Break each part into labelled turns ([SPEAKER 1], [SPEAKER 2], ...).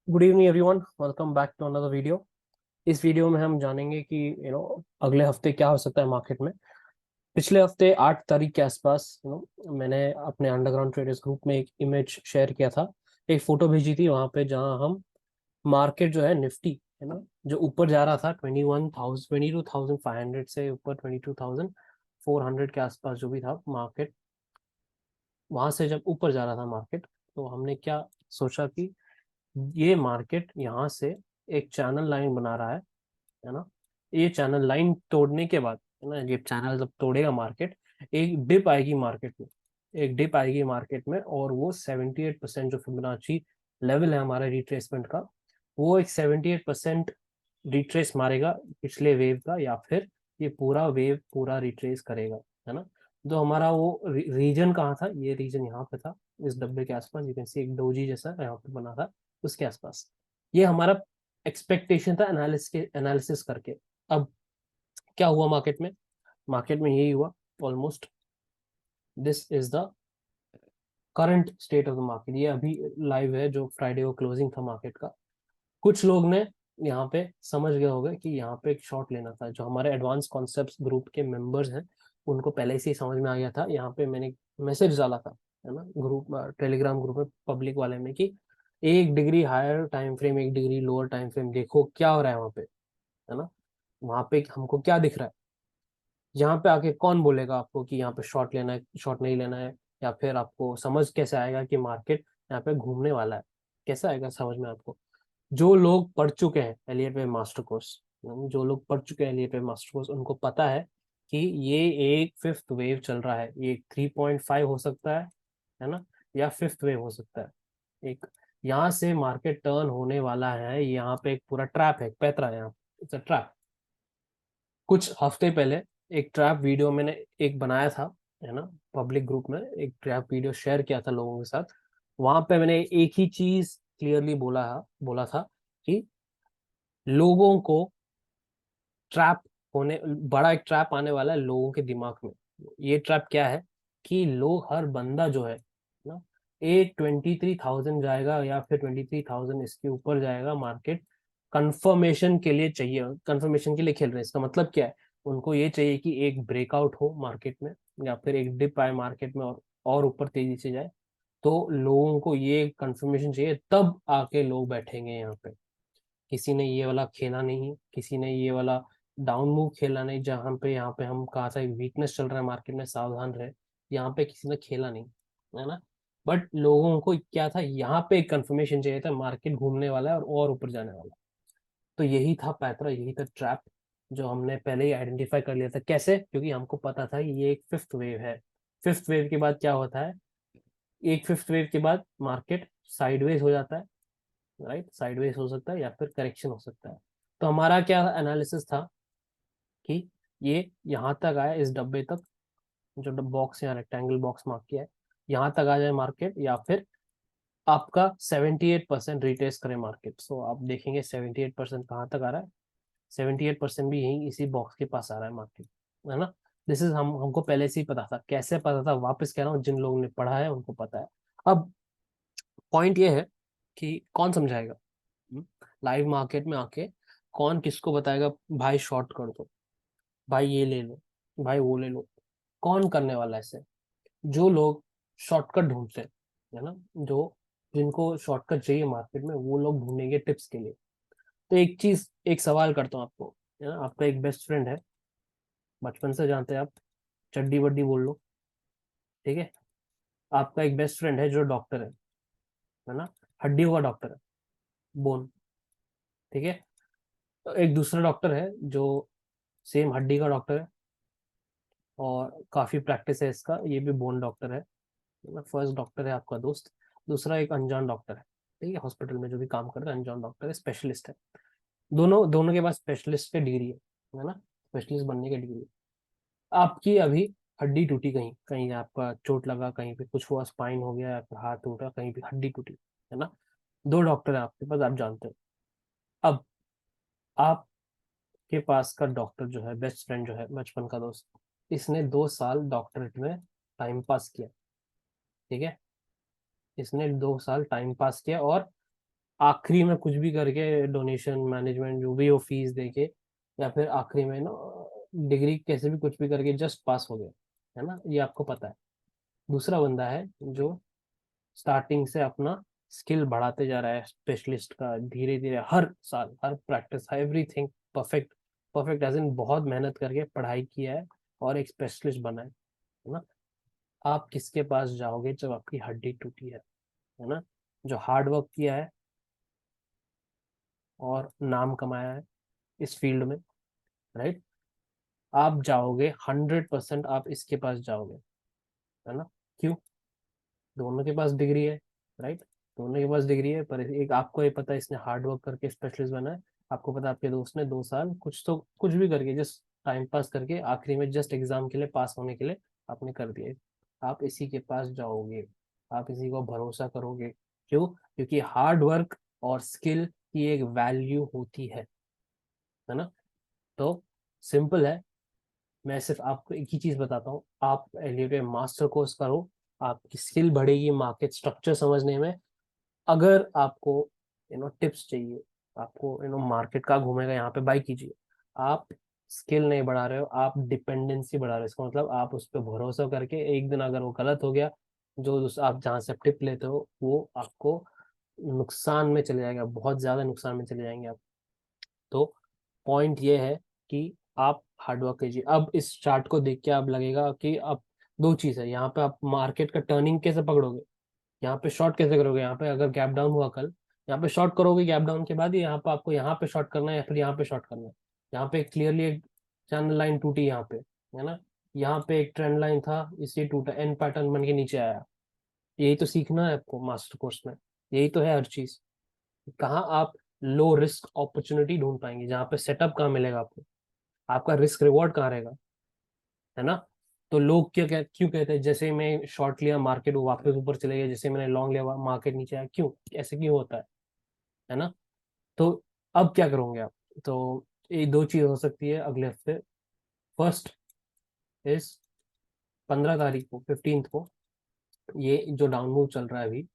[SPEAKER 1] Good evening everyone, welcome back to another video. इस video में हम जानेंगे कि अगले हफ्ते क्या हो सकता है मार्केट में। पिछले हफ्ते 8 तारीख के आसपास मैंने अपने अंडरग्राउंड ट्रेडर्स ग्रुप में एक इमेज शेयर किया था। एक फोटो भेजी थी वहां पे जहां हम मार्केट जो है निफ्टी है ना, जो ऊपर जा रहा था 22,500 से ऊपर 22,400 के आसपास जो भी था मार्केट, वहां से जब ऊपर जा रहा था मार्केट, तो हमने क्या सोचा कि ये मार्केट यहाँ से एक चैनल लाइन बना रहा है ना। ये चैनल लाइन तोड़ने के बाद है ना, ये चैनल जब तोड़ेगा मार्केट, एक डिप आएगी मार्केट में। एक डिप आएगी मार्केट में और वो 78% जो फिबोनाची लेवल है हमारा रिट्रेसमेंट का, वो एक 78% रिट्रेस मारेगा पिछले वेव का, या फिर ये पूरा वेव पूरा रिट्रेस करेगा, है ना। तो हमारा वो रीजन कहाँ था, ये रीजन यहाँ पे था, इस डब्बे के आसपास। यू कैन सी एक डोजी जैसा यहाँ पे बना था, उसके आसपास। ये हमारा एक्सपेक्टेशन था एनालिसिस करके। अब क्या हुआ मार्केट में? मार्केट में यही हुआ almost. This is the current state of the market. ये अभी लाइव है, जो फ्राइडे को क्लोजिंग था मार्केट का। कुछ लोग ने यहाँ पे समझ गए होंगे कि यहाँ पे एक शॉर्ट लेना था। जो हमारे एडवांस कॉन्सेप्ट्स ग्रुप के मेंबर्स हैं, उनको पहले से ही समझ में आ गया था। यहाँ पे मैंने मैसेज डाला था, है ना, ग्रुप टेलीग्राम ग्रुप में, पब्लिक वाले में, कि 1 degree higher time frame, 1 degree lower time frame, देखो क्या हो रहा है वहाँ पे, है ना। वहां पे हमको क्या दिख रहा है? यहाँ पे आके कौन बोलेगा आपको कि यहाँ पे शॉर्ट लेना है, शॉर्ट नहीं लेना है? या फिर आपको समझ कैसे आएगा कि मार्केट यहाँ पे घूमने वाला है? कैसे आएगा समझ में आपको? जो लोग पढ़ चुके हैं एलियट वेव मास्टर कोर्स, जो लोग पढ़ चुके हैं एलियट वेव मास्टर कोर्स, उनको पता है कि ये एक फिफ्थ वेव चल रहा है। ये 3.5 हो सकता है ना, या फिफ्थ वेव हो सकता है। एक यहाँ से मार्केट टर्न होने वाला है। यहाँ पे एक पूरा ट्रैप है, एक पैतरा है यहाँ, इट्स अ ट्रैप। कुछ हफ्ते पहले एक ट्रैप वीडियो मैंने एक बनाया था, है ना, पब्लिक ग्रुप में एक ट्रैप वीडियो शेयर किया था लोगों के साथ। वहां पे मैंने एक ही चीज क्लियरली बोला था कि लोगों को ट्रैप होने बड़ा एक ट्रैप आने वाला है लोगों के दिमाग में। ये ट्रैप क्या है कि लोग, हर बंदा जो है ना, एक 23,000 जाएगा या फिर 23,000 इसके ऊपर जाएगा मार्केट। कंफर्मेशन के लिए चाहिए, कंफर्मेशन के लिए खेल रहे हैं। इसका मतलब क्या है? उनको ये चाहिए कि एक ब्रेकआउट हो मार्केट में, या फिर एक डिप आए मार्केट में और ऊपर तेजी से जाए। तो लोगों को ये कंफर्मेशन चाहिए, तब आके लोग बैठेंगे यहाँ पे। किसी ने ये वाला खेला नहीं, किसी ने ये वाला डाउन मूव खेला नहीं, जहां पे यहाँ पे हम कहा था वीकनेस चल रहा है मार्केट में, सावधान रहे। यहाँ पे किसी ने खेला नहीं, है ना। बट लोगों को क्या था, यहाँ पे एक कंफर्मेशन चाहिए था, मार्केट घूमने वाला है और ऊपर जाने वाला है। तो यही था पैतरा, यही था ट्रैप, जो हमने पहले ही आइडेंटिफाई कर लिया था। कैसे? क्योंकि हमको पता था कि ये एक फिफ्थ वेव है। फिफ्थ वेव के बाद क्या होता है? एक फिफ्थ वेव के बाद मार्केट साइडवेज हो जाता है, राइट। साइडवेज हो सकता है या फिर करेक्शन हो सकता है। तो हमारा क्या एनालिसिस था कि ये यहाँ तक आया, इस डब्बे तक, जो बॉक्स यहाँ रेक्टेंगल बॉक्स मार्क किया है, यहाँ तक आ जाए मार्केट, या फिर आपका 78% रिटेस्ट करे मार्केट। सो आप देखेंगे 78% कहाँ तक आ रहा है। 78% भी यही इसी बॉक्स के पास आ रहा है मार्केट, है ना। दिस इज हमको पहले से ही पता था। कैसे पता था? वापस कह रहा हूँ, जिन लोगों ने पढ़ा है उनको पता है। अब पॉइंट ये है कि कौन समझाएगा लाइव मार्केट में आके? कौन किसको बताएगा भाई शॉर्ट कर दो, भाई ये ले लो, भाई वो ले लो? कौन करने वाला है ऐसे? जो लोग शॉर्टकट ढूंढते हैं, है ना, जो जिनको शॉर्टकट चाहिए मार्केट में, वो लोग ढूंढेंगे टिप्स के लिए। तो एक चीज, एक सवाल करता हूँ आपको, है ना। आपका एक बेस्ट फ्रेंड है, बचपन से जानते हैं आप, चड्डी बड्डी बोल लो, ठीक है। आपका एक बेस्ट फ्रेंड है जो डॉक्टर है ना, हड्डियों का डॉक्टर है, बोन, ठीक है। तो एक दूसरा डॉक्टर है जो सेम हड्डी का डॉक्टर है, और काफी प्रैक्टिस है इसका, ये भी बोन डॉक्टर है। फर्स्ट डॉक्टर है आपका दोस्त, दूसरा एक अनजान डॉक्टर है, ठीक है। हॉस्पिटल में जो भी काम कर रहा है, अनजान डॉक्टर है, स्पेशलिस्ट है। दोनों दोनों के पास स्पेशलिस्ट की डिग्री है ना, स्पेशलिस्ट बनने की डिग्री। आपकी अभी हड्डी टूटी, कहीं कहीं आपका चोट लगा, कहीं पे कुछ हुआ, स्पाइन हो गया, या फिर हाथ टूटा, कहीं पे हड्डी टूटी, है ना। दो डॉक्टर है आपके पास, आप जानते हो। अब आपके पास का डॉक्टर जो है, बेस्ट फ्रेंड जो है, बचपन का दोस्त, इसने 2 साल डॉक्टरेट में टाइम पास किया, ठीक है। इसने 2 साल टाइम पास किया, और आखिरी में कुछ भी करके डोनेशन मैनेजमेंट जो भी हो फीस देके, या फिर आखिरी में ना डिग्री कैसे भी कुछ भी करके जस्ट पास हो गया, है ना, ये आपको पता है। दूसरा बंदा है जो स्टार्टिंग से अपना स्किल बढ़ाते जा रहा है, स्पेशलिस्ट का, धीरे धीरे हर साल हर practice everything perfect, perfect as in बहुत मेहनत करके पढ़ाई किया है और एक स्पेशलिस्ट बना है ना। आप किसके पास जाओगे जब आपकी हड्डी टूटी है ना, जो हार्ड वर्क किया है और नाम कमाया है इस फील्ड में, राइट। आप जाओगे 100%, आप इसके पास जाओगे, है ना। क्यों? दोनों के पास डिग्री है, राइट। दोनों के पास डिग्री है, पर एक आपको ये पता है इसने हार्ड वर्क करके स्पेशलिस्ट बना है, आपको पता है आपके दोस्त ने 2 साल कुछ तो कुछ भी करके जस्ट टाइम पास करके आखिरी में जस्ट एग्जाम के लिए पास होने के लिए आपने कर दिया। आप इसी के पास जाओगे, आप इसी को भरोसा करोगे। क्यों? क्योंकि हार्ड वर्क और स्किल की एक वैल्यू होती है ना। तो सिंपल है, मैं सिर्फ आपको एक ही चीज बताता हूँ, आप एलिवेटर मास्टर कोर्स करो, आपकी स्किल बढ़ेगी मार्केट स्ट्रक्चर समझने में। अगर आपको टिप्स चाहिए, आपको मार्केट का घूमेगा यहाँ पे बाई कीजिए। आप स्किल नहीं बढ़ा रहे हो, आप डिपेंडेंसी बढ़ा रहे हो। इसका मतलब आप उस पर भरोसा करके एक दिन अगर वो गलत हो गया, जो आप जहाँ से टिप लेते हो वो आपको नुकसान में चले जाएगा, बहुत ज्यादा नुकसान में चले जाएंगे आप। तो पॉइंट ये है कि आप हार्डवर्क कीजिए। अब इस चार्ट को देख के आप लगेगा कि अब दो चीज है यहाँ पे, आप मार्केट का टर्निंग कैसे पकड़ोगे, यहाँ पे शॉर्ट कैसे करोगे, यहाँ पे अगर गैप डाउन हुआ कल, यहाँ पे शॉर्ट करोगे गैप डाउन के बाद, यहाँ पे आपको यहाँ पे शॉर्ट करना है या फिर यहाँ पे शॉर्ट करना है। यहाँ पे क्लियरली एक चैनल लाइन टूटी यहाँ पे, है ना। यहाँ पे एक ट्रेंड लाइन था, इसे टूटा, एन पैटर्न बन के नीचे आया। यही तो सीखना है आपको मास्टर कोर्स में, यही तो है हर चीज। कहाँ आप लो रिस्क अपॉर्चुनिटी ढूंढ पाएंगे, जहाँ पे सेटअप कहाँ मिलेगा आपको, आपका रिस्क रिवॉर्ड कहाँ रहेगा, है ना। तो लोग क्यों कहते हैं, जैसे मैं शॉर्ट लिया मार्केट वो वापस ऊपर चले गया, जैसे मैंने लॉन्ग लिया मार्केट नीचे आया, क्यों, ऐसे क्यों होता है ना। तो अब क्या करोगे आप? तो ये दो चीज हो सकती है अगले हफ्ते। फर्स्ट इज 15 तारीख को, 15th को, ये जो डाउन मूव चल रहा है अभी,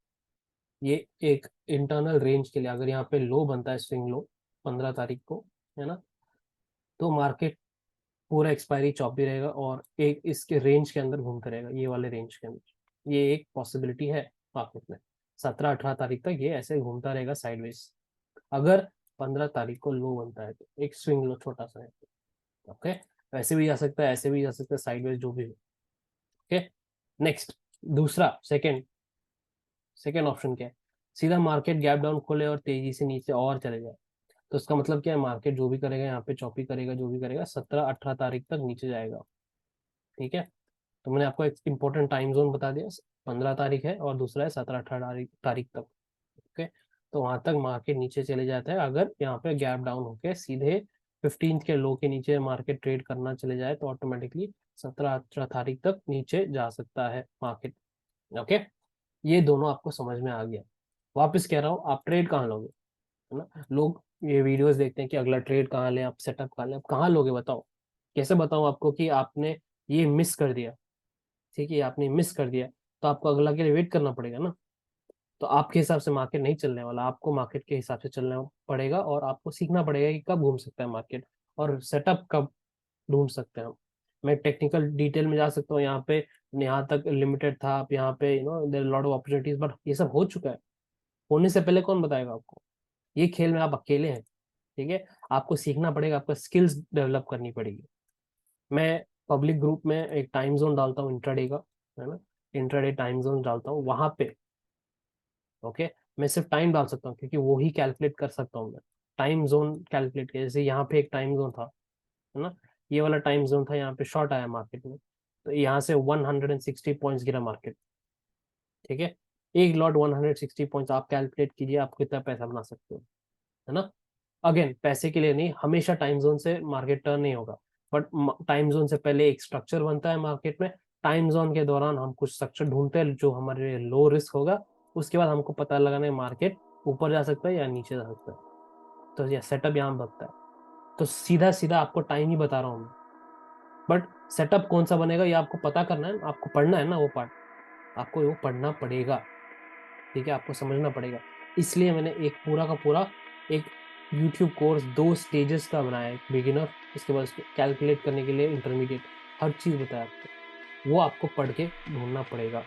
[SPEAKER 1] ये एक इंटरनल रेंज के लिए, अगर यहाँ पे लो बनता है स्विंग लो 15 तारीख को, है ना, तो मार्केट पूरा एक्सपायरी चौपी रहेगा और एक इसके रेंज के अंदर घूमता रहेगा, ये वाले रेंज के अंदर। ये एक पॉसिबिलिटी है मार्केट में, 17-18 तारीख तक ये ऐसे घूमता रहेगा साइडवेज। अगर 15 तारीख को लो बनता है तो एक स्विंग लो छोटा सा है, ओके। ऐसे भी जा सकता है, ऐसे भी जा सकता है, साइडवेज जो भी हो, ओके। नेक्स्ट, दूसरा, सेकेंड सेकेंड ऑप्शन क्या है? सीधा मार्केट गैप डाउन खोले और तेजी से नीचे और चले जाए। तो इसका मतलब क्या है, मार्केट जो भी करेगा यहाँ पे चौपी करेगा, जो भी करेगा 17-18 तारीख तक नीचे जाएगा, ठीक है। तो मैंने आपको एक इंपॉर्टेंट टाइम जोन बता दिया, 15 तारीख है और दूसरा है 17-18 तारीख तक, ओके। तो वहां तक मार्केट नीचे चले जाता है, अगर यहाँ पे गैप डाउन होके सीधे 15th के लो के नीचे मार्केट ट्रेड करना चले जाए तो ऑटोमेटिकली 17-18 तारीख तक नीचे जा सकता है मार्केट, ओके। ये दोनों आपको समझ में आ गया। वापस कह रहा हूँ, आप ट्रेड कहाँ लोगे, है ना। लोग ये वीडियोस देखते हैं कि अगला ट्रेड कहाँ लें, आप सेटअप कहाँ लें, आप कहाँ लोगे बताओ। कैसे बताऊं आपको कि आपने ये मिस कर दिया, ठीक है, आपने मिस कर दिया, तो आपको अगला के लिए वेट करना पड़ेगा ना। तो आपके हिसाब से मार्केट नहीं चलने वाला, आपको मार्केट के हिसाब से चलना पड़ेगा और आपको सीखना पड़ेगा कि कब घूम सकता है मार्केट और सेटअप कब ढूंढ सकते हैं हम। मैं टेक्निकल डिटेल में जा सकता हूँ, यहाँ पे यहाँ तक लिमिटेड था, आप यहाँ पे there lot of opportunities, but ये सब हो चुका है। होने से पहले कौन बताएगा आपको? ये खेल में आप अकेले हैं, ठीक है। आपको सीखना पड़ेगा, आपको स्किल्स डेवलप करनी पड़ेगी। मैं पब्लिक ग्रुप में एक टाइम जोन डालता हूँ इंट्राडे का, है ना, इंट्राडे टाइम जोन डालता हूँ वहां पे, ओके। मैं सिर्फ टाइम डाल सकता हूँ क्योंकि वो ही कैलकुलेट कर सकता हूँ मैं, टाइम जोन कैलकुलेट किया। जैसे यहाँ पे एक टाइम जोन था, है ना, ये वाला टाइम जोन था, यहाँ पे शॉर्ट आया मार्केट में, तो यहाँ से 160 पॉइंट्स गिरा मार्केट, ठीक है। एक लॉट 160 पॉइंट्स, आप कैलकुलेट कीजिए आप कितना पैसा बना सकते हो, है ना। अगेन पैसे के लिए नहीं, हमेशा टाइम जोन से मार्केट टर्न नहीं होगा, बट टाइम जोन से पहले एक स्ट्रक्चर बनता है मार्केट में। टाइम जोन के दौरान हम कुछ स्ट्रक्चर ढूंढते हैं जो हमारे लो रिस्क होगा, उसके बाद हमको पता लगाना है मार्केट ऊपर जा सकता है या नीचे जा सकता है। तो ये सेटअप यहाँ बनता है। तो सीधा सीधा आपको टाइम ही बता रहा हूँ मैं, बट सेटअप कौन सा बनेगा ये आपको पता करना है, आपको पढ़ना है ना वो पार्ट, आपको वो पढ़ना पड़ेगा, ठीक है, आपको समझना पड़ेगा। इसलिए मैंने एक पूरा का पूरा एक यूट्यूब कोर्स 2 स्टेजेस का बनाया है, बिगिनर, इसके बाद उसको कैलकुलेट करने के लिए इंटरमीडिएट, हर चीज़ बताया आपको, वो आपको पढ़ के ढूंढना पड़ेगा।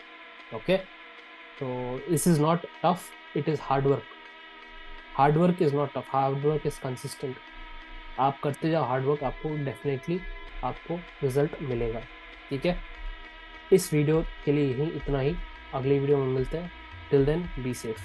[SPEAKER 1] ओके, तो this is not tough, it is hard work. Hard work is not tough, hard work is consistent. आप करते जाओ हार्ड वर्क, आपको डेफिनेटली आपको रिजल्ट मिलेगा। ठीक है, इस वीडियो के लिए यही इतना ही, अगली वीडियो में मिलते हैं। Till then be safe.